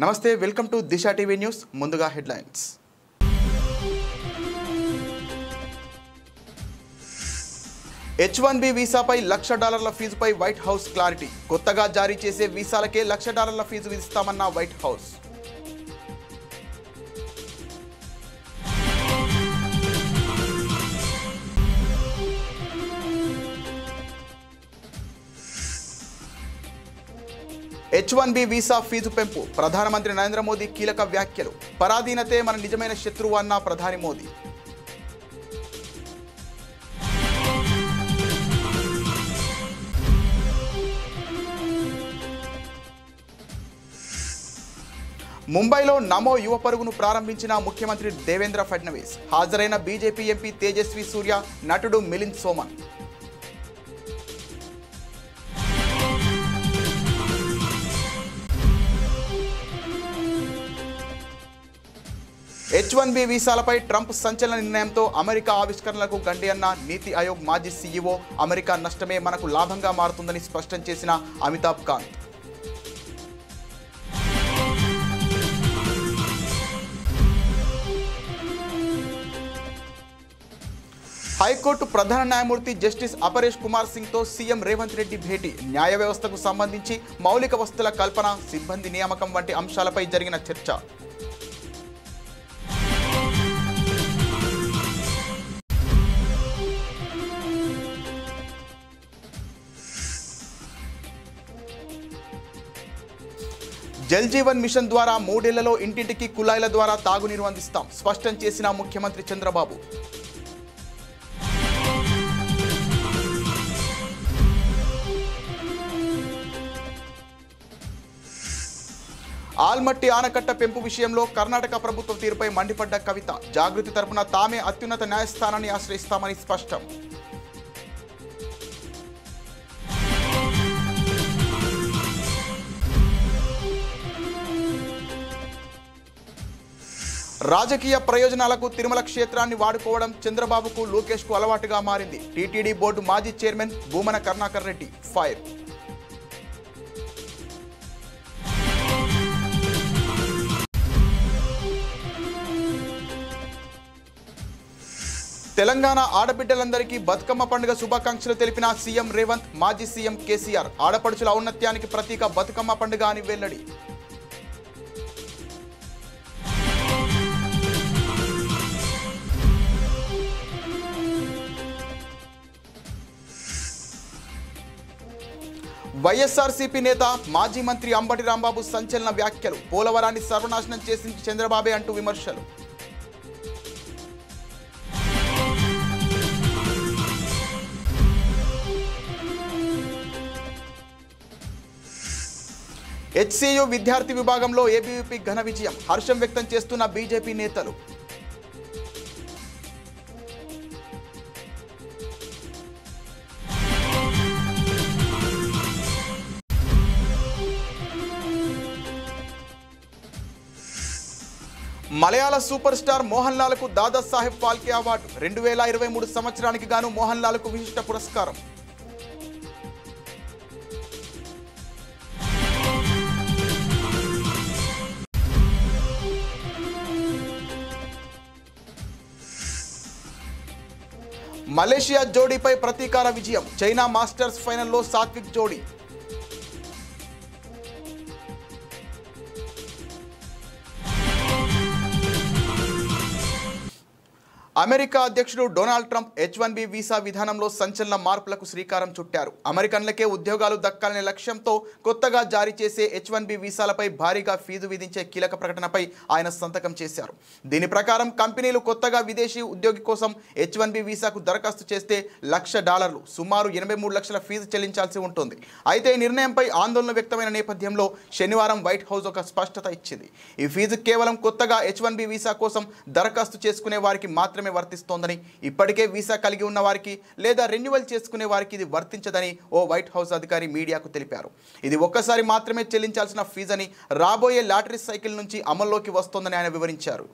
నమస్తే, welcome to Disha TV news. ముందుగా headlines. H1B వీసాపై $1,00,000 ఫీజుపై వైట్ హౌస్ క్లారిటీ. కొత్తగా జారీ చేసే వీసాలకే $1,00,000 ఫీజు విధిస్తామన్న White House. H1B visa fee పెంపు. ప్రధానమంత్రి నరేంద్ర మోదీ కీలక వ్యాఖ్యలు. పరాధీనతే మన నిజమైన శత్రువు అన్న ప్రధాని మోదీ. ముంబైలో నమో యువ పరుగును ప్రారంభించిన ముఖ్యమంత్రి దేవేంద్ర ఫడ్నవీస్. హాజరైన బీజేపీ ఎంపీ తేజస్వి సూర్య, నటుడు మిలింద్ సోమన్. H1B వీసాలపై ట్రంప్ సంచలన నిర్ణయంతో అమెరికా ఆవిష్కరణలకు గండి అన్న నీతి ఆయోగ్ మాజీ సీఈఓ. అమెరికా నష్టమే మనకు లాభంగా మారుతుందని స్పష్టం చేసిన అమితాబ్ కాంత్. హైకోర్టు ప్రధాన న్యాయమూర్తి జస్టిస్ అపరేష్ కుమార్ సింగ్తో సీఎం రేవంత్ రెడ్డి భేటీ. న్యాయ వ్యవస్థకు సంబంధించి మౌలిక వసతుల కల్పన, సిబ్బంది నియామకం వంటి అంశాలపై జరిగిన చర్చ. జల్ జీవన్ మిషన్ ద్వారా 3 ఏళ్లలో ఇంటింటికి కుళాయిల ద్వారా తాగునీరు అందిస్తాం. స్పష్టం చేసిన ముఖ్యమంత్రి చంద్రబాబు. ఆల్మట్టి ఆనకట్ట పెంపు విషయంలో కర్ణాటక ప్రభుత్వ తీరుపై మండిపడ్డ కవిత. జాగృతి తరపున తామే అత్యున్నత న్యాయస్థానాన్ని ఆశ్రయిస్తామని స్పష్టం. రాజకీయ ప్రయోజనాలకు తిరుమల క్షేత్రాన్ని వాడుకోవడం చంద్రబాబుకు, లోకేష్కు అలవాటుగా మారింది. టీటీడీ బోర్డు మాజీ చైర్మన్ భూమన కరుణాకర్ రెడ్డి ఫైర్. తెలంగాణ ఆడబిడ్డలందరికీ బతుకమ్మ పండుగ శుభాకాంక్షలు తెలిపిన సీఎం రేవంత్. మాజీ సీఎం కేసీఆర్ ఆడపడుచుల ఔన్నత్యానికి ప్రతీక బతుకమ్మ పండుగ అని వెల్లడి. వైఎస్ఆర్సీపీ నేత మాజీ మంత్రి అంబటి రాంబాబు సంచలన వ్యాఖ్యలు. పోలవరాన్ని సర్వనాశనం చేసింది చంద్రబాబే అంటూ విమర్శలు. హెచ్సియు విద్యార్థి విభాగంలో ఏబీవీపీ ఘన విజయం. హర్షం వ్యక్తం చేస్తున్న బీజేపీ నేతలు. మలయాళ super star Mohan లాల్కు Dada Saheb Phalke award. 2023 సంవత్సరానికి గాను మోహన్ లాల్కు విశిష్ట పురస్కారం. మలేషియా జోడీపై ప్రతీకార విజయం. చైనా మాస్టర్స్ ఫైనల్లో సాత్విక్ జోడీ. అమెరికా అధ్యక్షుడు డొనాల్డ్ ట్రంప్ H1B వీసా విధానంలో సంచలన మార్పులకు శ్రీకారం చుట్టారు. అమెరికన్లకే ఉద్యోగాలు దక్కాలనే లక్ష్యంతో కొత్తగా జారీ చేసే H1B వీసాలపై భారీగా ఫీజు విధించే కీలక ప్రకటనపై ఆయన సంతకం చేశారు. దీని ప్రకారం కంపెనీలు కొత్తగా విదేశీ ఉద్యోగి కోసం H1B వీసాకు దరఖాస్తు చేస్తే $1,00,000, సుమారు 83 లక్షల ఫీజు చెల్లించాల్సి ఉంటుంది. అయితే ఈ నిర్ణయంపై ఆందోళన వ్యక్తమైన నేపథ్యంలో శనివారం వైట్ హౌస్ ఒక స్పష్టత ఇచ్చింది. ఈ ఫీజు కేవలం కొత్తగా H1B వీసా కోసం దరఖాస్తు చేసుకునే వారికి మాత్రమే వర్తిస్తోందని, ఇప్పటికే వీసా కలిగి ఉన్న వారికి లేదా రెన్యువల్ చేసుకునే వారికి ఇది వర్తించదని ఓ వైట్ హౌస్ అధికారి మీడియాకు తెలిపారు. ఇది ఒక్కసారి మాత్రమే చెల్లించాల్సిన ఫీజని, రాబోయే లాటరీ సైకిల్ నుంచి అమల్లోకి వస్తోందని ఆయన వివరించారు.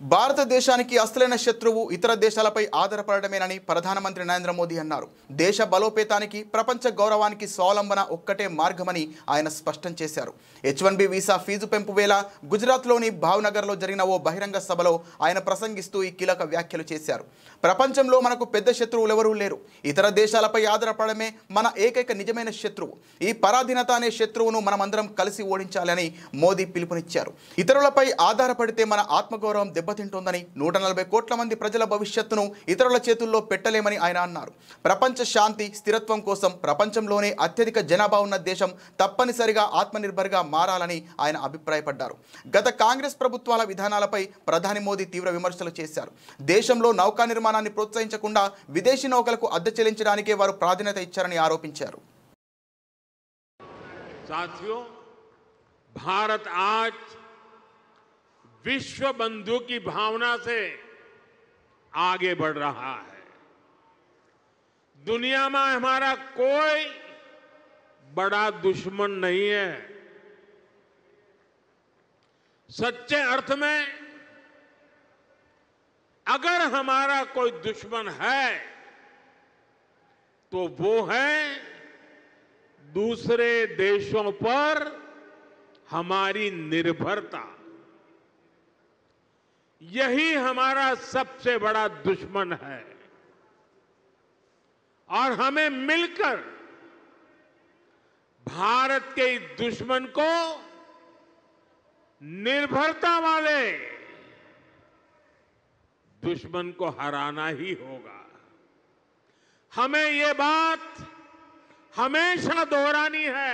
భారతదేశానికి అసలైన శత్రువు ఇతర దేశాలపై ఆధారపడమేనని ప్రధానమంత్రి నరేంద్ర మోదీ అన్నారు. దేశ బలోపేతానికి, ప్రపంచ గౌరవానికి స్వావలంబన ఒక్కటే మార్గమని ఆయన స్పష్టం చేశారు. H1B వీసా ఫీజు పెంపు వేళ గుజరాత్లోని భావ్నగర్లో జరిగిన ఓ బహిరంగ సభలో ఆయన ప్రసంగిస్తూ ఈ కీలక వ్యాఖ్యలు చేశారు. ప్రపంచంలో మనకు పెద్ద శత్రువులు ఎవరూ లేరు. ఇతర దేశాలపై ఆధారపడమే మన ఏకైక నిజమైన శత్రువు. ఈ పరాధీనత అనే శత్రువును మనమందరం కలిసి ఓడించాలని మోదీ పిలుపునిచ్చారు. ఇతరులపై ఆధారపడితే మన ఆత్మగౌరవం దెబ్బతింటోందని, 140 కోట్ల మంది ప్రజల భవిష్యత్తును ఇతరుల చేతుల్లో పెట్టలేమని ఆయన అన్నారు. ప్రపంచ శాంతి, స్థిరత్వం కోసం ప్రపంచంలోనే అత్యధిక జనాభా ఉన్న దేశం తప్పనిసరిగా ఆత్మనిర్భర్గా మారాలని ఆయన అభిప్రాయపడ్డారు. గత కాంగ్రెస్ ప్రభుత్వాల విధానాలపై ప్రధాని మోదీ తీవ్ర విమర్శలు చేశారు. దేశంలో నౌకా నిర్మాణాన్ని ప్రోత్సహించకుండా విదేశీ నౌకలకు అద్దె చెల్లించడానికే వారు ప్రాధాన్యత ఇచ్చారని ఆరోపించారు. साथियों, भारत आज विश्व बंधु की भावना से आगे बढ़ रहा है. दुनिया में हमारा कोई बड़ा दुश्मन नहीं है. सच्चे अर्थ में अगर हमारा कोई दुश्मन है तो वो है दूसरे देशों पर हमारी निर्भरता. यही हमारा सबसे बड़ा दुश्मन है और हमें मिलकर भारत के इस दुश्मन को निर्भरता वाले दुश्मन को हराना ही होगा. हमें ये बात हमेशा दोहरानी है.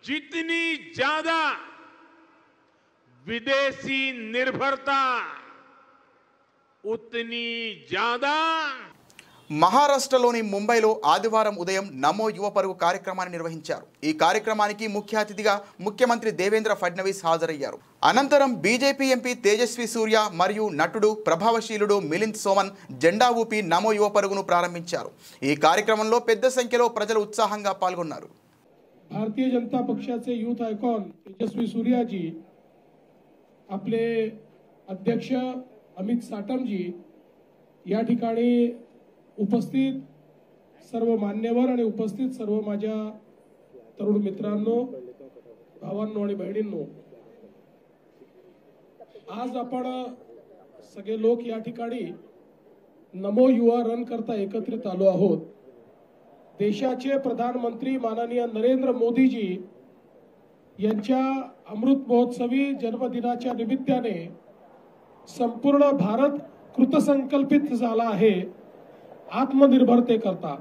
जितनी ज्यादा विदेशी निर्भरता उतनी ज्यादा. మహారాష్ట్రలోని ముంబైలో ఆదివారం ఉదయం నమో యువ పరుగు కార్యక్రమాన్ని నిర్వహించారు. ఈ కార్యక్రమానికి ముఖ్య అతిథిగా ముఖ్యమంత్రి దేవేంద్ర ఫడ్నవీస్ హాజరయ్యారు. అనంతరం బీజేపీ ఎంపీ తేజస్వి సూర్య మరియు నటుడు ప్రభావశీలుడు మిలింద్ సోమన్ జెండా ఊపి నమో యువ పరుగును ప్రారంభించారు. ఈ కార్యక్రమంలో పెద్ద సంఖ్యలో ప్రజలు ఉత్సాహంగా పాల్గొన్నారు. भारतीय जनता पक्षाचे यूथ आयकॉन तेजस्वी सूर्याजी, आपले अध्यक्ष अमित साटमजी, या ठिकाणी उपस्थित सर्व मान्यवर आणि उपस्थित सर्व माझ्या तरुण मित्रांनो, भावांनो आणि बहिणींनो, आज आपण सगळे लोक या ठिकाणी नमो युवा रन करता एकत्रित आलो आहोत. देशाचे प्रधानमंत्री माननीय नरेंद्र मोदीजी यांच्या अमृत महोत्सवी जन्मदिनाच्या निमित्ताने संपूर्ण भारत कृतसंकल्पित झाला आहे आत्मनिर्भरतेकरता.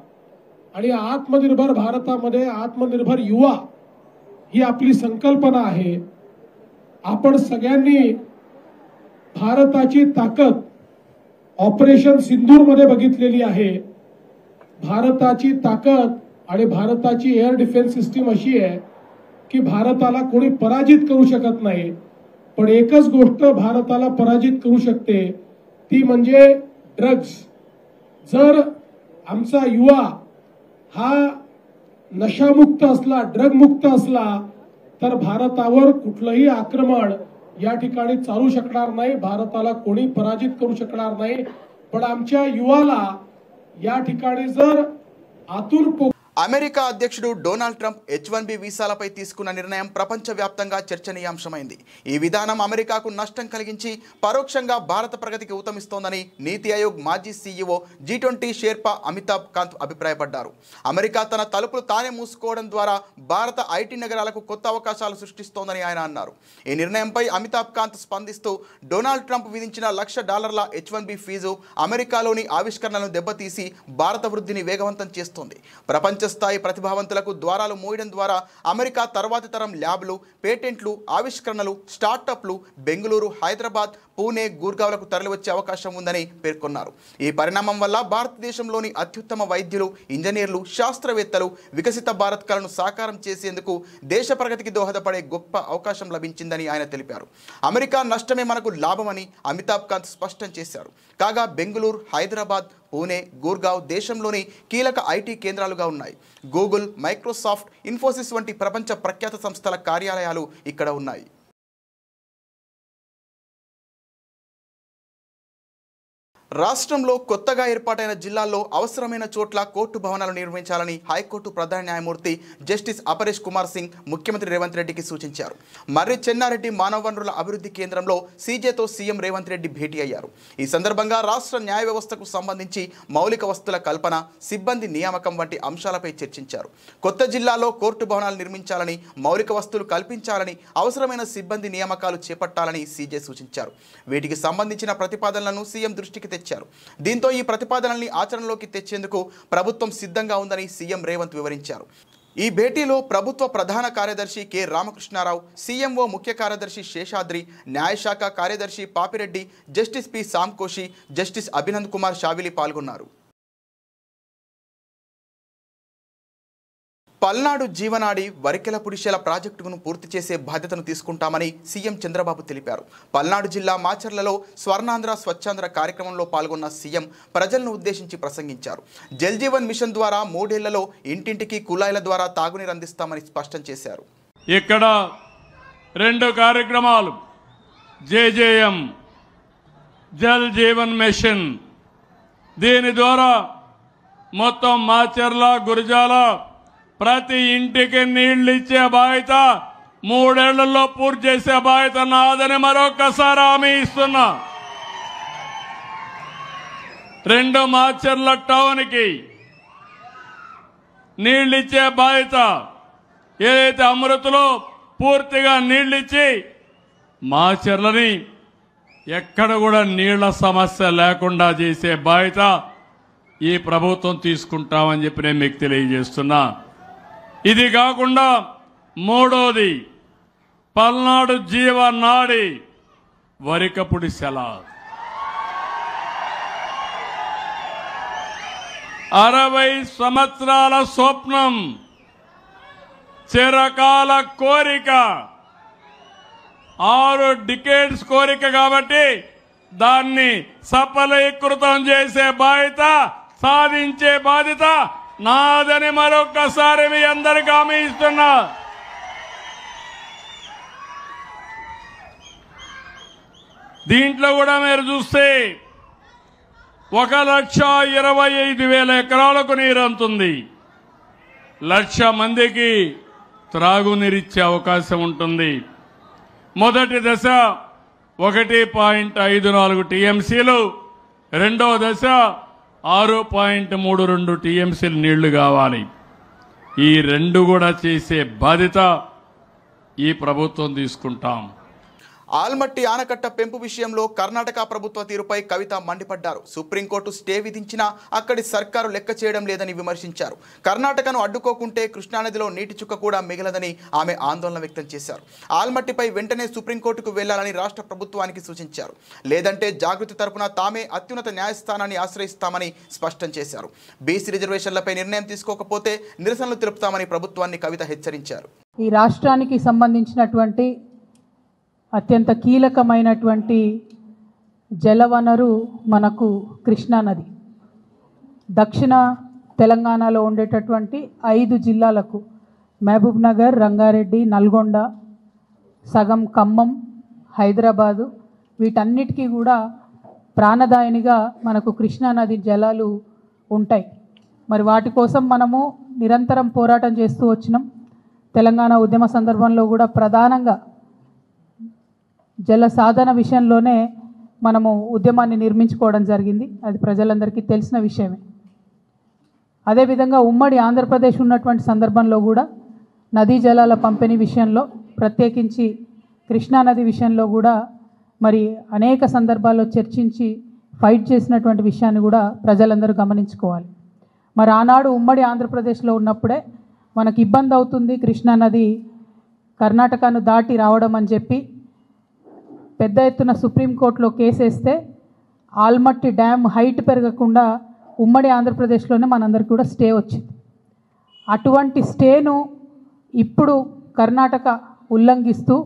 आणि आत्मनिर्भर भारतामध्ये आत्मनिर्भर युवा ही आपली संकल्पना आहे. आपण सगळ्यांनी भारताची ताकद ऑपरेशन सिंदूर मध्ये बघितलेली आहे. भारताची ताकद आणि भारताची एअर डिफेन्स सिस्टीम अशी आहे की भारताला कोणी पराजित करू शकत नाही. पण एकच गोष्ट भारताला पराजित करू शकते, ती म्हणजे ड्रग्स. जर आमचा युवा हा नशामुक्त असला, ड्रग मुक्त असला, तर भारतावर कुठलंही आक्रमण या ठिकाणी चालू शकणार नाही. भारताला कोणी पराजित करू शकणार नाही. पण आमच्या युवाला या ठिकाणी जर आतून అమెరికా అధ్యక్షుడు డొనాల్డ్ ట్రంప్ H1B వీసాలపై తీసుకున్న నిర్ణయం ప్రపంచవ్యాప్తంగా చర్చనీయాంశమైంది. ఈ విధానం అమెరికాకు నష్టం కలిగించి పరోక్షంగా భారత ప్రగతికి ఊతమిస్తోందని నీతి ఆయోగ్ మాజీ సీఈఓ G20 షేర్పా అమితాబ్ కాంత్ అభిప్రాయపడ్డారు. అమెరికా తన తలుపులు తానే మూసుకోవడం ద్వారా భారత ఐటీ నగరాలకు కొత్త అవకాశాలు సృష్టిస్తోందని ఆయన అన్నారు. ఈ నిర్ణయంపై అమితాబ్ కాంత్ స్పందిస్తూ డొనాల్డ్ ట్రంప్ విధించిన $1,00,000 H1B ఫీజు అమెరికాలోని ఆవిష్కరణలను దెబ్బతీసి భారత వృద్ధిని వేగవంతం చేస్తోంది. ప్రపంచ స్థాయి ప్రతిభావంతులకు ద్వారాలు మూయడం ద్వారా అమెరికా తర్వాతి తరం ల్యాబ్లు, పేటెంట్లు, ఆవిష్కరణలు, స్టార్టప్లు బెంగళూరు, హైదరాబాద్, పూణే, గుర్గావ్లకు తరలివచ్చే అవకాశం ఉందని పేర్కొన్నారు. ఈ పరిణామం వల్ల భారతదేశంలోని అత్యుత్తమ వైద్యులు, ఇంజనీర్లు, శాస్త్రవేత్తలు వికసిత భారత్ కలను సాకారం చేసేందుకు దేశ ప్రగతికి దోహదపడే గొప్ప అవకాశం లభించిందని ఆయన తెలిపారు. అమెరికా నష్టమే మనకు లాభమని అమితాబ్ కాంత్ స్పష్టం చేశారు. కాగా బెంగళూరు, హైదరాబాద్, పూణే, గుర్గావ్ దేశంలోని కీలక ఐటీ కేంద్రాలుగా ఉన్నాయి. గూగుల్, మైక్రోసాఫ్ట్, ఇన్ఫోసిస్ వంటి ప్రపంచ ప్రఖ్యాత సంస్థల కార్యాలయాలు ఇక్కడ ఉన్నాయి. రాష్ట్రంలో కొత్తగా ఏర్పాటైన జిల్లాల్లో అవసరమైన చోట్ల కోర్టు భవనాలు నిర్మించాలని హైకోర్టు ప్రధాన న్యాయమూర్తి జస్టిస్ అపరేష్ కుమార్ సింగ్ ముఖ్యమంత్రి రేవంత్ రెడ్డికి సూచించారు. మర్రి చెన్నారెడ్డి మానవ వనరుల అభివృద్ధి కేంద్రంలో సీజేతో సీఎం రేవంత్ రెడ్డి భేటీ అయ్యారు. ఈ సందర్భంగా రాష్ట్ర న్యాయ వ్యవస్థకు సంబంధించి మౌలిక వస్తువుల కల్పన, సిబ్బంది నియామకం వంటి అంశాలపై చర్చించారు. కొత్త జిల్లాలో కోర్టు భవనాలు నిర్మించాలని, మౌలిక వస్తువులు కల్పించాలని, అవసరమైన సిబ్బంది నియామకాలు చేపట్టాలని సీజే సూచించారు. వీటికి సంబంధించిన ప్రతిపాదనలను సీఎం దృష్టికి తెచ్చారు. దీంతో ఈ ప్రతిపాదనల్ని ఆచరణలోకి తెచ్చేందుకు ప్రభుత్వం సిద్ధంగా ఉందని సీఎం రేవంత్ వివరించారు. ఈ భేటీలో ప్రభుత్వ ప్రధాన కార్యదర్శి కె రామకృష్ణారావు, సీఎంఓ ముఖ్య కార్యదర్శి శేషాద్రి, న్యాయశాఖ కార్యదర్శి Papireddy, justice P Sankoshi, justice Abhinand Kumar Shavili పాల్గొన్నారు. పల్నాడు జీవనాడి వరికెలపుడిశెల ప్రాజెక్టును పూర్తి చేసే బాధ్యతను తీసుకుంటామని సీఎం చంద్రబాబు తెలిపారు. పల్నాడు జిల్లా మాచర్లలో స్వర్ణాంధ్ర స్వచ్ఛాంధ్ర కార్యక్రమంలో పాల్గొన్న సీఎం ప్రజలను ఉద్దేశించి ప్రసంగించారు. జల్ జీవన్ మిషన్ ద్వారా 3 ఏళ్లలో ఇంటింటికి కుళాయిల ద్వారా తాగునీరు అందిస్తామని స్పష్టం చేశారు. ఇక్కడ 2 కార్యక్రమాలు, జేజేఎం జల్ జీవన్ మిషన్, దీని ద్వారా మొత్తం మాచర్ల, గురజాల ప్రతి ఇంటికి నీళ్లు ఇచ్చే బాధ్యత 3 ఏళ్లలో పూర్తి చేసే బాధ్యత నాదని మరొకసారి హామీ ఇస్తున్నా. 2 మాచర్ల టౌన్ కి నీళ్లు ఇచ్చే బాధ్యత, ఏదైతే అమృతలో పూర్తిగా నీళ్లు ఇచ్చి మాచర్లని ఎక్కడ కూడా నీళ్ల సమస్య లేకుండా చేసే బాధ్యత ఈ ప్రభుత్వం తీసుకుంటామని చెప్పి నేను మీకు తెలియజేస్తున్నా. ఇది కాకుండా 3వది పల్నాడు జీవనాడి వరికపుడిశెల, 60 సంవత్సరాల స్వప్నం, చిరకాల కోరిక, 6 డికేడ్స్ కోరిక కాబట్టి దాన్ని సఫలీకృతం చేసే బాధ్యత, సాధించే బాధ్యత నాదని మరొకసారి మీ అందరికీ హామీ ఇస్తున్నా. దీంట్లో కూడా మీరు చూస్తే 1,25,000 ఎకరాలకు నీరు అందుతుంది. 1,00,000 మందికి త్రాగునీరిచ్చే అవకాశం ఉంటుంది. మొదటి దశ 1.54 టీఎంసీలు, రెండవ దశ 6.32 టీఎంసీలు నీళ్లు కావాలి. ఈ 2 కూడా చేసే బాధ్యత ఈ ప్రభుత్వం తీసుకుంటాం. ఆల్మట్టి ఆనకట్ట పెంపు విషయంలో కర్ణాటక ప్రభుత్వ తీరుపై కవిత మండిపడ్డారు. సుప్రీంకోర్టు స్టే విధించినా అక్కడి సర్కారు లెక్క చేయడం లేదని విమర్శించారు. కర్ణాటకను అడ్డుకోకుంటే కృష్ణానదిలో నీటి చుక్క కూడా మిగలదని ఆమె ఆందోళన వ్యక్తం చేశారు. ఆల్మట్టిపై వెంటనే సుప్రీంకోర్టుకు వెళ్లాలని రాష్ట్ర ప్రభుత్వానికి సూచించారు. లేదంటే జాగృతి తరపున తామే అత్యున్నత న్యాయస్థానాన్ని ఆశ్రయిస్తామని స్పష్టం చేశారు. బీసీ రిజర్వేషన్లపై నిర్ణయం తీసుకోకపోతే నిరసనలు తెలుపుతామని ప్రభుత్వాన్ని కవిత హెచ్చరించారు. ఈ రాష్ట్రానికి సంబంధించినటువంటి అత్యంత కీలకమైనటువంటి జలవనరు మనకు కృష్ణానది. దక్షిణ తెలంగాణలో ఉండేటటువంటి 5 జిల్లాలకు, మహబూబ్ నగర్, రంగారెడ్డి, నల్గొండ, సగం ఖమ్మం, హైదరాబాదు, వీటన్నిటికీ కూడా ప్రాణదాయినిగా మనకు కృష్ణానది జలాలు ఉంటాయి. మరి వాటి కోసం మనము నిరంతరం పోరాటం చేస్తూ వచ్చినాం. తెలంగాణ ఉద్యమ సందర్భంలో కూడా ప్రధానంగా జల సాధన విషయంలోనే మనము ఉద్యమాన్ని నిర్మించుకోవడం జరిగింది. అది ప్రజలందరికీ తెలిసిన విషయమే. అదేవిధంగా ఉమ్మడి ఆంధ్రప్రదేశ్ ఉన్నటువంటి సందర్భంలో కూడా నదీ జలాల పంపిణీ విషయంలో, ప్రత్యేకించి కృష్ణానది విషయంలో కూడా మరి అనేక సందర్భాల్లో చర్చించి ఫైట్ చేసినటువంటి విషయాన్ని కూడా ప్రజలందరూ గమనించుకోవాలి. మరి ఆనాడు ఉమ్మడి ఆంధ్రప్రదేశ్లో ఉన్నప్పుడే మనకు ఇబ్బంది అవుతుంది కృష్ణానది కర్ణాటకను దాటి రావడం అని చెప్పి పెద్ద ఎత్తున సుప్రీంకోర్టులో కేసేస్తే ఆల్మట్టి డ్యామ్ హైట్ పెరగకుండా ఉమ్మడి ఆంధ్రప్రదేశ్లోనే మనందరికీ కూడా స్టే వచ్చింది. అటువంటి స్టేను ఇప్పుడు కర్ణాటక ఉల్లంఘిస్తూ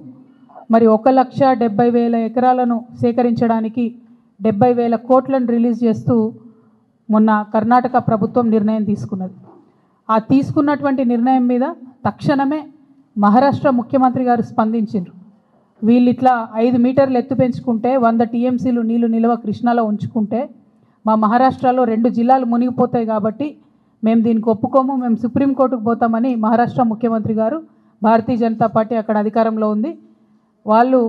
మరి 1,70,000 ఎకరాలను సేకరించడానికి 70,000 కోట్లను రిలీజ్ చేస్తూ మొన్న కర్ణాటక ప్రభుత్వం నిర్ణయం తీసుకున్నది. ఆ తీసుకున్నటువంటి నిర్ణయం మీద తక్షణమే మహారాష్ట్ర ముఖ్యమంత్రి గారు స్పందించారు. వీళ్ళు ఇట్లా 5 మీటర్లు ఎత్తు పెంచుకుంటే 100 టీఎంసీలు నీళ్లు నిల్వ కృష్ణాలో ఉంచుకుంటే మా మహారాష్ట్రలో 2 జిల్లాలు మునిగిపోతాయి కాబట్టి మేము దీనికి ఒప్పుకోము, మేము సుప్రీంకోర్టుకు పోతామని మహారాష్ట్ర ముఖ్యమంత్రి గారు, భారతీయ జనతా పార్టీ అక్కడ అధికారంలో ఉంది, వాళ్ళు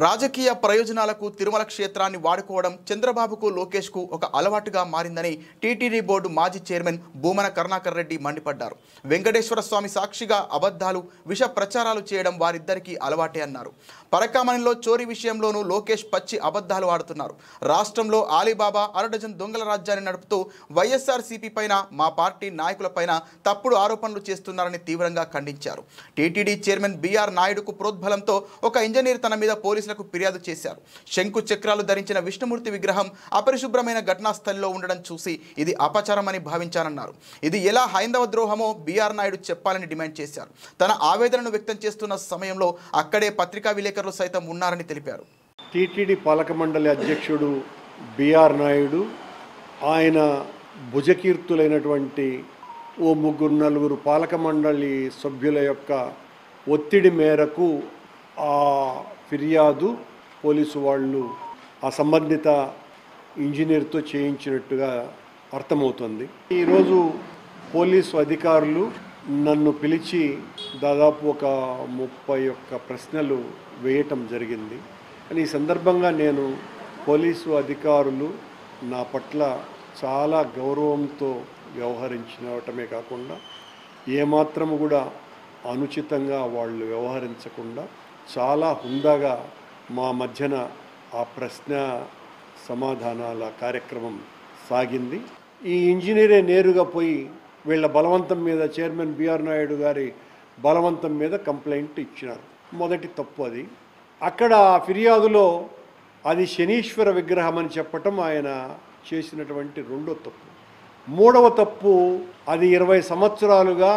రాజకీయ ప్రయోజనాలకు తిరుమల క్షేత్రాన్ని వాడుకోవడం చంద్రబాబుకు లోకేష్కు ఒక అలవాటుగా మారిందని టీటీడీ బోర్డు మాజీ చైర్మన్ భూమన కరుణాకర్ రెడ్డి మండిపడ్డారు. వెంకటేశ్వర స్వామి సాక్షిగా అబద్ధాలు, విష ప్రచారాలు చేయడం వారిద్దరికీ అలవాటే అన్నారు. పరకామణిలో చోరీ విషయంలోనూ లోకేష్ పచ్చి అబద్ధాలు ఆడుతున్నారు. రాష్ట్రంలో ఆలీబాబా అరడజన్ దొంగల రాజ్యాన్ని నడుపుతూ వైఎస్ఆర్సీపీ పైన, మా పార్టీ నాయకులపైన తప్పుడు ఆరోపణలు చేస్తున్నారని తీవ్రంగా ఖండించారు. టీటీడీ చైర్మన్ బీఆర్ నాయుడుకు ప్రోద్బలంతో ఒక ఇంజనీర్ తన మీద పోలీసులకు ఫిర్యాదు చేశారు. శంకు చక్రాలు ధరించిన విష్ణుమూర్తి విగ్రహం అపరిశుభ్రమైన ఘటనా స్థలిలో ఉండడం చూసి ఇది అపచారమని భావించారన్నారు. ఇది ఎలా హైందవ ద్రోహమో బీఆర్ నాయుడు చెప్పాలని డిమాండ్ చేశారు. తన ఆవేదనను వ్యక్తం చేస్తున్న సమయంలో అక్కడే పత్రికా విలేకరులు సైతం ఉన్నారని తెలిపారు. టీటీడీ పాలక మండలి అధ్యక్షుడు బీఆర్ నాయుడు, ఆయన భుజకీర్తులైనటువంటి ఓ 3-4 పాలక మండలి సభ్యుల యొక్క ఒత్తిడి మేరకు ఆ ఫిర్యాదు పోలీసు వాళ్ళు ఆ సంబంధిత ఇంజనీర్తో చేయించినట్టుగా అర్థమవుతుంది. ఈరోజు పోలీసు అధికారులు నన్ను పిలిచి దాదాపు ఒక 31 ప్రశ్నలు వేయటం జరిగింది. కానీ ఈ సందర్భంగా నేను పోలీసు అధికారులు నా పట్ల చాలా గౌరవంతో వ్యవహరించడమే కాకుండా ఏమాత్రము కూడా అనుచితంగా వాళ్ళు వ్యవహరించకుండా చాలా హుందాగా మా మధ్యన ఆ ప్రశ్న సమాధానాల కార్యక్రమం సాగింది. ఈ ఇంజనీరే నేరుగా పోయి వీళ్ళ బలవంతం మీద, చైర్మన్ బీఆర్ నాయుడు గారి బలవంతం మీద కంప్లైంట్ ఇచ్చినారు. మొదటి తప్పు అది. అక్కడ ఫిర్యాదులో అది శనీశ్వర విగ్రహం అని చెప్పటం ఆయన చేసినటువంటి రెండో తప్పు. మూడవ తప్పు, అది 20 సంవత్సరాలుగా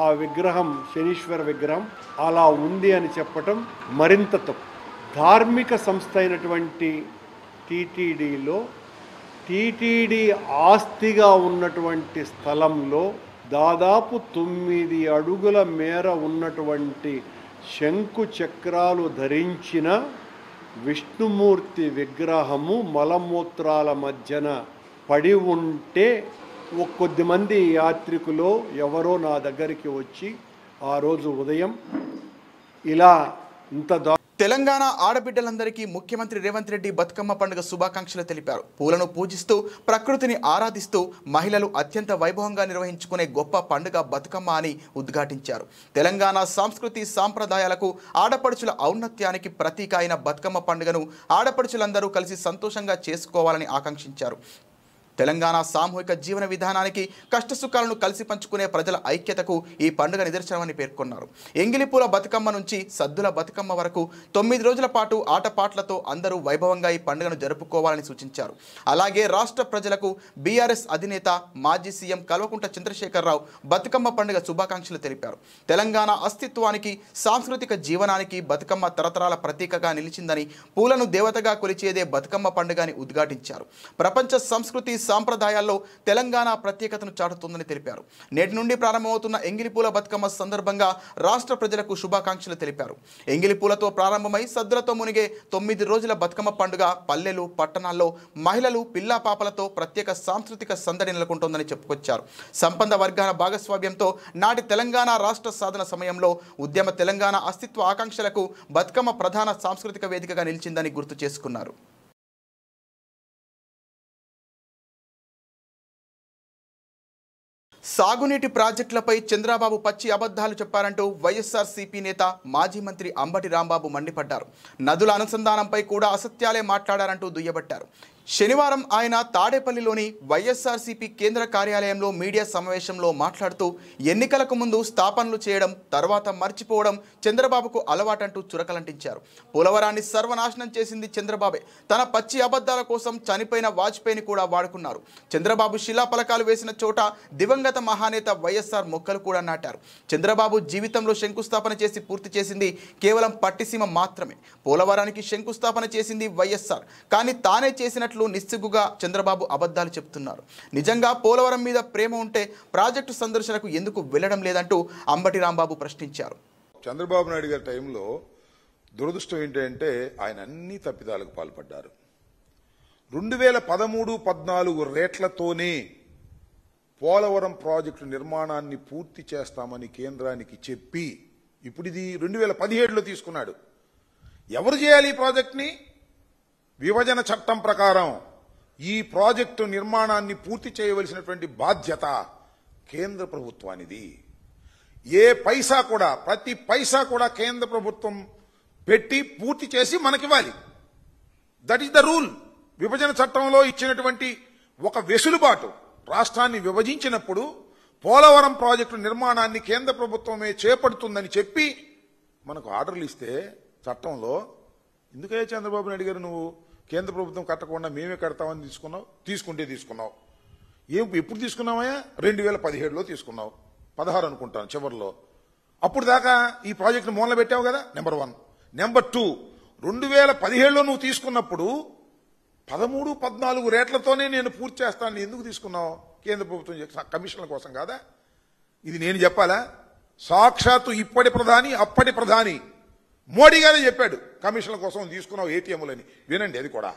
ఆ విగ్రహం, శనీశ్వర విగ్రహం అలా ఉంది అని చెప్పటం మరింత తప్పు. ధార్మిక సంస్థ అయినటువంటి టీటీడీలో, టీటీడీ ఆస్తిగా ఉన్నటువంటి స్థలంలో దాదాపు 9 అడుగుల మేర ఉన్నటువంటి శంకు చక్రాలు ధరించిన విష్ణుమూర్తి విగ్రహము మలమూత్రాల మధ్యన పడి ఉంటే కొద్దిమంది యాత్రికులు ఎవరో నా దగ్గరికి వచ్చి ఆ రోజు ఉదయం ఇలా తెలంగాణ ఆడబిడ్డలందరికీ ముఖ్యమంత్రి రేవంత్ రెడ్డి బతుకమ్మ పండుగ శుభాకాంక్షలు తెలిపారు. పూలను పూజిస్తూ, ప్రకృతిని ఆరాధిస్తూ మహిళలు అత్యంత వైభవంగా నిర్వహించుకునే గొప్ప పండుగ బతుకమ్మ అని ఉద్ఘాటించారు. తెలంగాణ సంస్కృతి సాంప్రదాయాలకు, ఆడపడుచుల ఔన్నత్యానికి ప్రతీక అయిన బతుకమ్మ పండుగను ఆడపడుచులందరూ కలిసి సంతోషంగా చేసుకోవాలని ఆకాంక్షించారు. తెలంగాణ సామూహిక జీవన విధానానికి, కష్టసుఖాలను కలిసి పంచుకునే ప్రజల ఐక్యతకు ఈ పండుగ నిదర్శనమని పేర్కొన్నారు. ఎంగిలిపూల బతుకమ్మ నుంచి సద్దుల బతుకమ్మ వరకు 9 రోజుల పాటు ఆటపాట్లతో అందరూ వైభవంగా ఈ పండుగను జరుపుకోవాలని సూచించారు. అలాగే రాష్ట్ర ప్రజలకు బీఆర్ఎస్ అధినేత మాజీ సీఎం కల్వకుంట్ల చంద్రశేఖరరావు బతుకమ్మ పండుగ శుభాకాంక్షలు తెలిపారు. తెలంగాణ అస్తిత్వానికి, సాంస్కృతిక జీవనానికి బతుకమ్మ తరతరాల ప్రతీకగా నిలిచిందని, పూలను దేవతగా కొలిచేదే బతుకమ్మ పండుగ అని ఉద్ఘాటించారు. ప్రపంచ సంస్కృతి సాంప్రదాయాల్లో తెలంగాణ ప్రత్యేకతను చాటుతుందని తెలిపారు. నేటి నుండి ప్రారంభమవుతున్న ఎంగిలిపూల బతుకమ్మ సందర్భంగా రాష్ట్ర ప్రజలకు శుభాకాంక్షలు తెలిపారు. ఎంగిలిపూలతో ప్రారంభమై సద్దులతో మునిగే 9 రోజుల బతుకమ్మ పండుగ పల్లెలు, పట్టణాల్లో మహిళలు, పిల్లా పాపలతో ప్రత్యేక సాంస్కృతిక సందడి నెలకొంటోందని చెప్పుకొచ్చారు. సంపన్న వర్గాల భాగస్వామ్యంతో నాటి తెలంగాణ రాష్ట్ర సాధన సమయంలో ఉద్యమ తెలంగాణ అస్తిత్వ ఆకాంక్షలకు బతుకమ్మ ప్రధాన సాంస్కృతిక వేదికగా నిలిచిందని గుర్తు చేసుకున్నారు. సాగునీటి ప్రాజెక్టులపై చంద్రబాబు పచ్చి అబద్ధాలు చెప్పారంటూ వైఎస్ఆర్సీపీ నేత మాజీ మంత్రి అంబటి రాంబాబు మండిపడ్డారు. నదుల అనుసంధానంపై కూడా అసత్యాలే మాట్లాడారంటూ దుయ్యబట్టారు. శనివారం ఆయన తాడేపల్లిలోని వైఎస్ఆర్సీపీ కేంద్ర కార్యాలయంలో మీడియా సమావేశంలో మాట్లాడుతూ ఎన్నికలకు ముందు స్థాపనలు చేయడం, తర్వాత మర్చిపోవడం చంద్రబాబుకు అలవాటంటూ చురకలంటించారు. పోలవరాన్ని సర్వనాశనం చేసింది చంద్రబాబే. తన పచ్చి అబద్ధాల కోసం చనిపోయిన వాజ్పేయిని కూడా వాడుకున్నారు. చంద్రబాబు శిలాఫలకాలు వేసిన చోట దివంగత మహానేత వైఎస్ఆర్ మొక్కలు కూడా నాటారు. చంద్రబాబు జీవితంలో శంకుస్థాపన చేసి పూర్తి చేసింది కేవలం పట్టిసీమ మాత్రమే. పోలవరానికి శంకుస్థాపన చేసింది వైఎస్ఆర్, కానీ తానే చేసినట్లు నిస్సిగ్గుగా చంద్రబాబు అబద్ధాలు చెప్తున్నారు. నిజంగా పోలవరం మీద ప్రేమ ఉంటే ప్రాజెక్టు సందర్శనకు ఎందుకు వెళ్లడం లేదంటూ అంబటి రాంబాబు ప్రశ్నించారు. చంద్రబాబు నాయుడు గారి టైంలో దురదృష్టం ఏంటంటే ఆయన అన్ని తప్పిదాలకు పాల్పడ్డారు. 2013-14 రేట్లతోనే పోలవరం ప్రాజెక్టు నిర్మాణాన్ని పూర్తి చేస్తామని కేంద్రానికి చెప్పి ఇప్పుడు ఇది 2017లో తీసుకున్నాడు. ఎవరు చేయాలి ఈ ప్రాజెక్టుని? విభజన చట్టం ప్రకారం ఈ ప్రాజెక్టు నిర్మాణాన్ని పూర్తి చేయవలసినటువంటి బాధ్యత కేంద్ర ప్రభుత్వానిది. ఏ పైసా కూడా, ప్రతి పైసా కూడా కేంద్ర ప్రభుత్వం పెట్టి పూర్తి చేసి మనకివ్వాలి. That is the rule. విభజన చట్టంలో ఇచ్చినటువంటి ఒక వెసులుబాటు. రాష్ట్రాన్ని విభజించినప్పుడు పోలవరం ప్రాజెక్టు నిర్మాణాన్ని కేంద్ర ప్రభుత్వమే చేపడుతుందని చెప్పి మనకు ఆర్డర్లు ఇస్తే చట్టంలో ఎందుకయ్యా చంద్రబాబు నాయుడు గారు నువ్వు కేంద్ర ప్రభుత్వం కట్టకుండా మేమే కడతామని తీసుకున్నావు. ఎప్పుడు తీసుకున్నామయ్యా? 2017లో తీసుకున్నావు, 16 అనుకుంటాను చివరిలో. అప్పుడు దాకా ఈ ప్రాజెక్టును మూలన పెట్టావు కదా, నెంబర్ 1. నెంబర్ 2, 2017లో నువ్వు తీసుకున్నప్పుడు 13-14 రేట్లతోనే నేను పూర్తి చేస్తాను ఎందుకు తీసుకున్నావు? కేంద్ర ప్రభుత్వం కమిషన్ల కోసం కాదా? ఇది నేను చెప్పాలా? సాక్షాత్తు ఇప్పటి ప్రధాని అప్పటి ప్రధాని మోడీ గారే చెప్పాడు కమిషన్ల కోసం తీసుకున్నావు ఏటీఎంలని. వినండి అది కూడా.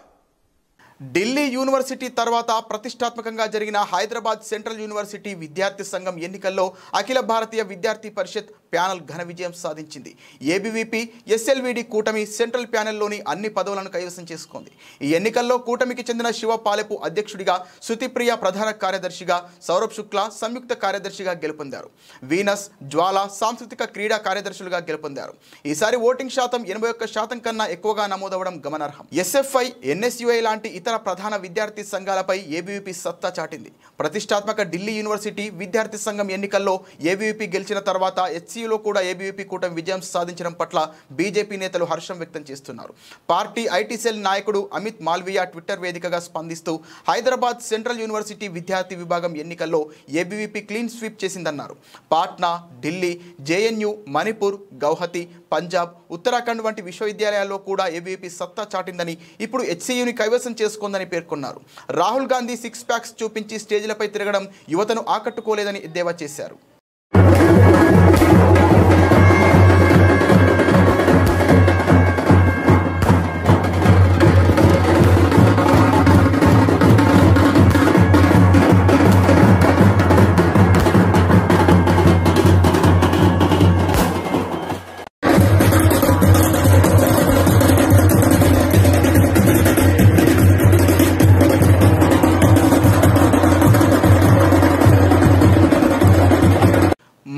ఢిల్లీ యూనివర్సిటీ తర్వాత ప్రతిష్టాత్మకంగా జరిగిన హైదరాబాద్ సెంట్రల్ యూనివర్సిటీ విద్యార్థి సంఘం ఎన్నికల్లో అఖిల భారతీయ విద్యార్థి పరిషత్ ప్యానెల్ ఘన విజయం సాధించింది. ఏబీవీపీ ఎస్ఎల్వీడీ కూటమి సెంట్రల్ ప్యానెల్లోని అన్ని పదవులను కైవసం చేసుకుంది. ఈ ఎన్నికల్లో కూటమికి చెందిన శివపాలెపు అధ్యక్షుడిగా, శృతిప్రియ ప్రధాన కార్యదర్శిగా, సౌరభ్ శుక్లా సంయుక్త కార్యదర్శిగా గెలుపొందారు. వీనస్, జ్వాల సాంస్కృతిక క్రీడా కార్యదర్శులుగా గెలుపొందారు. ఈసారి ఓటింగ్ శాతం 81% కన్నా ఎక్కువగా నమోదవడం గమనార్హం. ఎస్ఎఫ్ఐ, ఎన్ఎస్యుఐ లాంటి ఇతర ప్రధాన విద్యార్థి సంఘాలపై ఏబీవీపీ సత్తా చాటింది. ప్రతిష్టాత్మక ఢిల్లీ యూనివర్సిటీ విద్యార్థి సంఘం ఎన్నికల్లో ఏబీవీపీ గెలిచిన తర్వాత హెచ్సీయూలో కూడా ఏబీవీపీ కూటమి విజయం సాధించడం పట్ల బీజేపీ నేతలు హర్షం వ్యక్తం చేస్తున్నారు. పార్టీ ఐటీ సెల్ నాయకుడు అమిత్ మాల్వియా ట్విట్టర్ వేదికగా స్పందిస్తూ హైదరాబాద్ సెంట్రల్ యూనివర్సిటీ విద్యార్థి విభాగం ఎన్నికల్లో ఏబీవీపీ క్లీన్ స్వీప్ చేసిందన్నారు. పాట్నా, ఢిల్లీ, జేఎన్యూ, మణిపూర్, గౌహతి, పంజాబ్, ఉత్తరాఖండ్ వంటి విశ్వవిద్యాలయాల్లో కూడా ఏబీవీపీ సత్తా చాటిందని, ఇప్పుడు హెచ్సీయూని కైవసం చేసుకుందని పేర్కొన్నారు. రాహుల్ గాంధీ 6 ప్యాక్స్ చూపించి స్టేజ్లపై తిరగడం యువతను ఆకట్టుకోలేదని ఎద్దేవా చేశారు.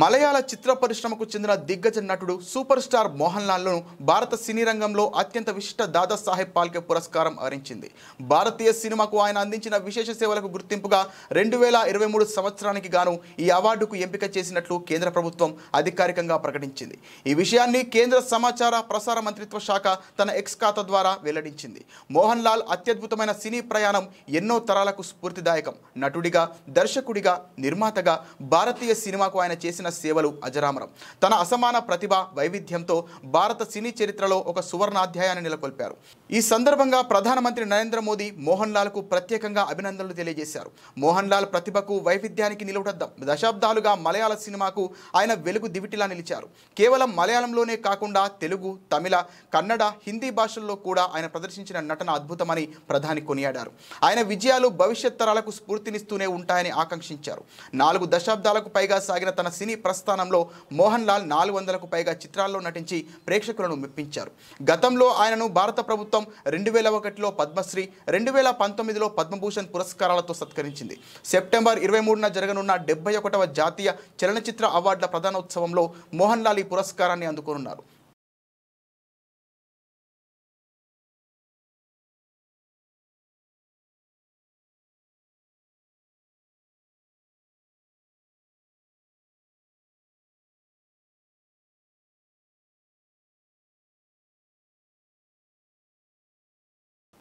మలయాళ చిత్ర పరిశ్రమకు చెందిన దిగ్గజ నటుడు సూపర్ స్టార్ మోహన్ లాల్ను భారత సినీ రంగంలో అత్యంత విశిష్ట దాదాసాహెబ్ ఫాల్కే పురస్కారం వరించింది. భారతీయ సినిమాకు ఆయన అందించిన విశేష సేవలకు గుర్తింపుగా 2023 సంవత్సరానికి గాను ఈ అవార్డుకు ఎంపిక చేసినట్లు కేంద్ర ప్రభుత్వం అధికారికంగా ప్రకటించింది. ఈ విషయాన్ని కేంద్ర సమాచార ప్రసార మంత్రిత్వ శాఖ తన ఎక్స్ ఖాతా ద్వారా వెల్లడించింది. మోహన్ లాల్ అత్యద్భుతమైన సినీ ప్రయాణం ఎన్నో తరాలకు స్ఫూర్తిదాయకం. నటుడిగా, దర్శకుడిగా, నిర్మాతగా భారతీయ సినిమాకు ఆయన చేసిన సేవలు అజరామరం. తన అసమాన ప్రతిభ, వైవిధ్యంతో భారత సినీ చరిత్రలో ఒక సువర్ణాధ్యాయాన్ని నెలకొల్పారు. ఈ సందర్భంగా ప్రధానమంత్రి నరేంద్ర మోదీ మోహన్ లాల్కు ప్రత్యేకంగా అభినందనలు తెలియజేశారు. మోహన్ లాల్ ప్రతిభకు, వైవిధ్యానికి నిలువుటద్దం. దశాబ్దాలుగా మలయాళ సినిమాకు ఆయన వెలుగు దివిటిలా నిలిచారు. కేవలం మలయాళంలోనే కాకుండా తెలుగు, తమిళ, కన్నడ, హిందీ భాషల్లో కూడా ఆయన ప్రదర్శించిన నటన అద్భుతమని ప్రధాని కొనియాడారు. ఆయన విజయాలు భవిష్యత్ తరాలకు స్ఫూర్తినిస్తూనే ఉంటాయని ఆకాంక్షించారు. 4 దశాబ్దాలకు పైగా సాగిన తన సినీ ప్రస్థానంలో మోహన్ లాల్ 400కు పైగా చిత్రాల్లో నటించి ప్రేక్షకులను మెప్పించారు. గతంలో ఆయనను భారత ప్రభుత్వం 2001లో పద్మశ్రీ, 2019లో పద్మభూషణ్ పురస్కారాలతో సత్కరించింది. సెప్టెంబర్ 23న జరగనున్న 71వ జాతీయ చలనచిత్ర అవార్డుల ప్రధానోత్సవంలో మోహన్ లాల్ ఈ పురస్కారాన్ని అందుకోనున్నారు.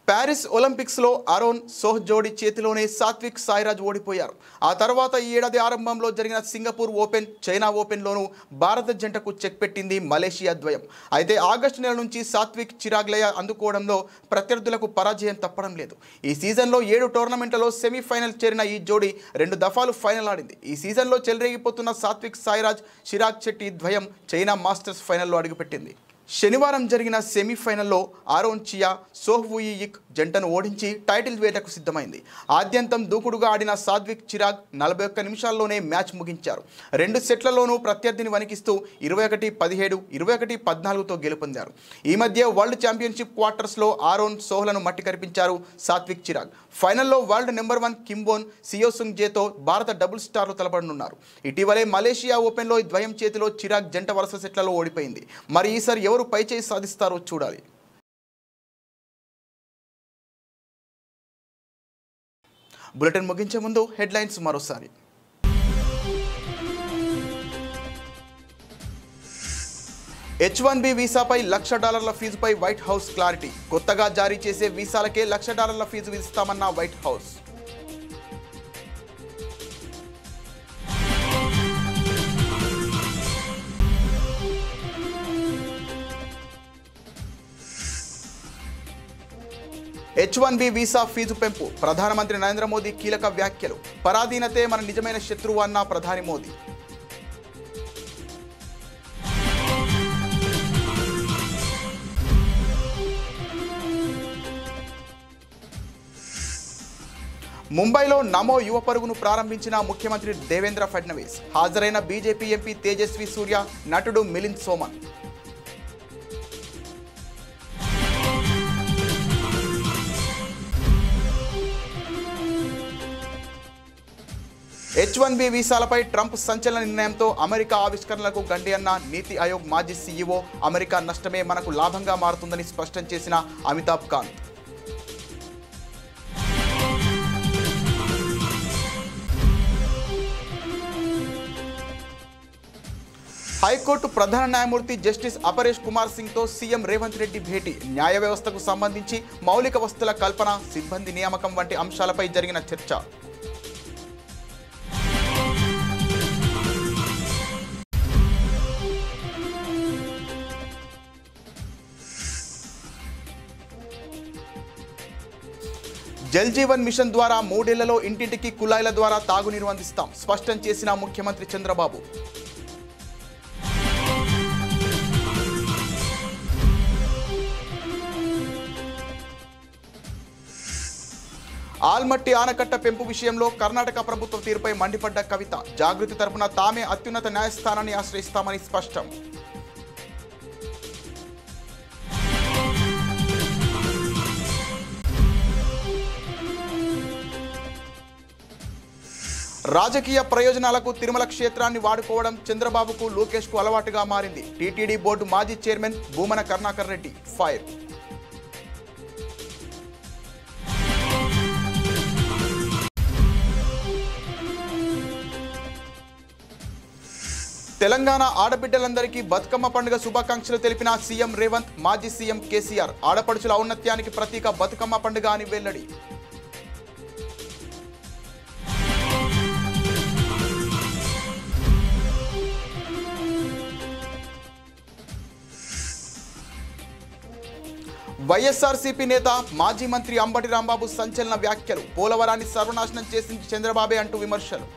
ప్యారిస్ ఒలింపిక్స్లో అరోన్ సోహ్ జోడీ చేతిలోనే సాత్విక్ సాయిరాజ్ ఓడిపోయారు. ఆ తర్వాత ఈ ఏడాది ఆరంభంలో జరిగిన సింగపూర్ ఓపెన్, చైనా ఓపెన్లోనూ భారత జంటకు చెక్ పెట్టింది మలేషియా ద్వయం. అయితే ఆగస్టు నెల నుంచి సాత్విక్, చిరాగ్ లయ అందుకోవడంలో ప్రత్యర్థులకు పరాజయం తప్పడం లేదు. ఈ సీజన్లో 7 టోర్నమెంట్లలో సెమీఫైనల్ చేరిన ఈ జోడీ 2 దఫాలు ఫైనల్ ఆడింది. ఈ సీజన్లో చెలరేగిపోతున్న సాత్విక్ సాయిరాజ్, చిరాగ్ శెట్టి ద్వయం చైనా మాస్టర్స్ ఫైనల్లో అడుగుపెట్టింది. శనివారం జరిగిన సెమీఫైనల్లో ఆరోన్ చియా సోహ్వుయిక్ జంటను ఓడించి టైటిల్ వేటకు సిద్ధమైంది. ఆద్యంతం దూకుడుగా ఆడిన సాత్విక్ చిరాగ్ 41 నిమిషాల్లోనే మ్యాచ్ ముగించారు. 2 సెట్లలోనూ ప్రత్యర్థిని వణికిస్తూ 21-17, 21-14తో గెలుపొందారు. ఈ మధ్య వరల్డ్ ఛాంపియన్షిప్ క్వార్టర్స్లో ఆరోన్ సోహ్లను మట్టి కరిపించారు సాత్విక్ చిరాగ్. ఫైనల్లో వరల్డ్ నెంబర్ 1 కింబోన్ సియోసుంగ్ జేతో భారత డబుల్ స్టార్లు తలపడనున్నారు. ఇటీవలే మలేషియా ఓపెన్లో ద్వయం చేతిలో చిరాగ్ జంట వరుస సెట్లలో ఓడిపోయింది. మరి ఈసారి ఎవరు పైచేయి సాధిస్తారో చూడాలి. బులెటిన్ ముగించే ముందు హెడ్లైన్స్ మరోసారి. H1B వీసాపై $1,00,000 ఫీజుపై వైట్ హౌస్ క్లారిటీ. కొత్తగా జారీ చేసే వీసాలకే $1,00,000 ఫీజు విధిస్తామన్న White House. H1B visa fee పెంపు. ప్రధానమంత్రి నరేంద్ర మోదీ కీలక వ్యాఖ్యలు. పరాధీనతే మన నిజమైన శత్రువు అన్న ప్రధాని మోదీ. ముంబైలో నమో యువ పరుగును ప్రారంభించిన ముఖ్యమంత్రి దేవేంద్ర ఫడ్నవీస్. హాజరైన బీజేపీ ఎంపీ తేజస్వి సూర్య, నటుడు మిలింద్ సోమన్. H1B వీసాలపై ట్రంప్ సంచలన నిర్ణయంతో అమెరికా ఆవిష్కరణలకు గండి అన్న నీతి ఆయోగ్ మాజీ సీఈఓ. అమెరికా నష్టమే మనకు లాభంగా మారుతుందని స్పష్టం చేసిన అమితాబ్ కాంత్. హైకోర్టు ప్రధాన న్యాయమూర్తి జస్టిస్ అపరేష్ కుమార్ సింగ్తో సీఎం రేవంత్ రెడ్డి భేటీ. న్యాయ వ్యవస్థకు సంబంధించి మౌలిక వస్తువుల కల్పన, సిబ్బంది నియామకం వంటి అంశాలపై జరిగిన చర్చ. జల్ జీవన్ మిషన్ ద్వారా 3 ఏళ్లలో ఇంటింటికి కుళాయిల ద్వారా తాగునీరు అందిస్తాం. స్పష్టం చేసిన ముఖ్యమంత్రి చంద్రబాబు. ఆల్మట్టి ఆనకట్ట పెంపు విషయంలో కర్ణాటక ప్రభుత్వ తీరుపై మండిపడ్డ కవిత. జాగృతి తరపున తామే అత్యున్నత న్యాయస్థానాన్ని ఆశ్రయిస్తామని స్పష్టం. రాజకీయ ప్రయోజనాలకు తిరుమల క్షేత్రాన్ని వాడుకోవడం చంద్రబాబుకు, లోకేష్కు అలవాటుగా మారింది. టీటీడీ బోర్డు మాజీ చైర్మన్ భూమన కరుణాకర్ రెడ్డి ఫైర్. తెలంగాణ ఆడబిడ్డలందరికీ బతుకమ్మ పండుగ శుభాకాంక్షలు తెలిపిన సీఎం రేవంత్. మాజీ సీఎం కేసీఆర్ ఆడపడుచుల ఔన్నత్యానికి ప్రతీక బతుకమ్మ పండుగ అని వెల్లడి. వైఎస్ఆర్సీపీ నేత మాజీ మంత్రి అంబటి రాంబాబు సంచలన వ్యాఖ్యలు. పోలవరాన్ని సర్వనాశనం చేసింది చంద్రబాబే అంటూ విమర్శలు.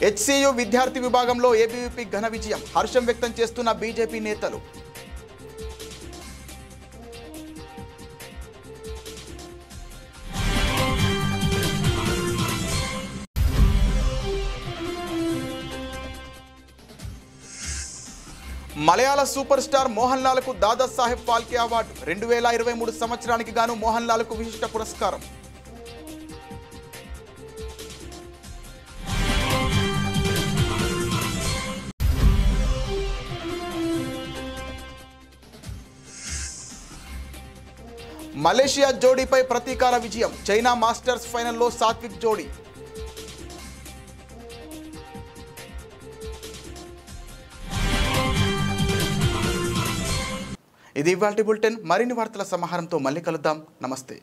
HCU విద్యార్థి విభాగంలో ఏబీవీపీ ఘన విజయం. హర్షం వ్యక్తం చేస్తున్న బీజేపీ నేతలు. మలయాళ సూపర్ స్టార్ మోహన్ లాల్కు దాదాసాహెబ్ ఫాల్కే అవార్డు. 2023 సంవత్సరానికి గాను మోహన్ లాల్కు విశిష్ట పురస్కారం. మలేషియా జోడీపై ప్రతీకార విజయం. చైనా మాస్టర్స్ ఫైనల్లో సాత్విక్ జోడీ. ఇది ఇవాల్టి బులెటిన్. మరిన్ని వార్తల సమాహారంతో మళ్ళీ కలుద్దాం. నమస్తే.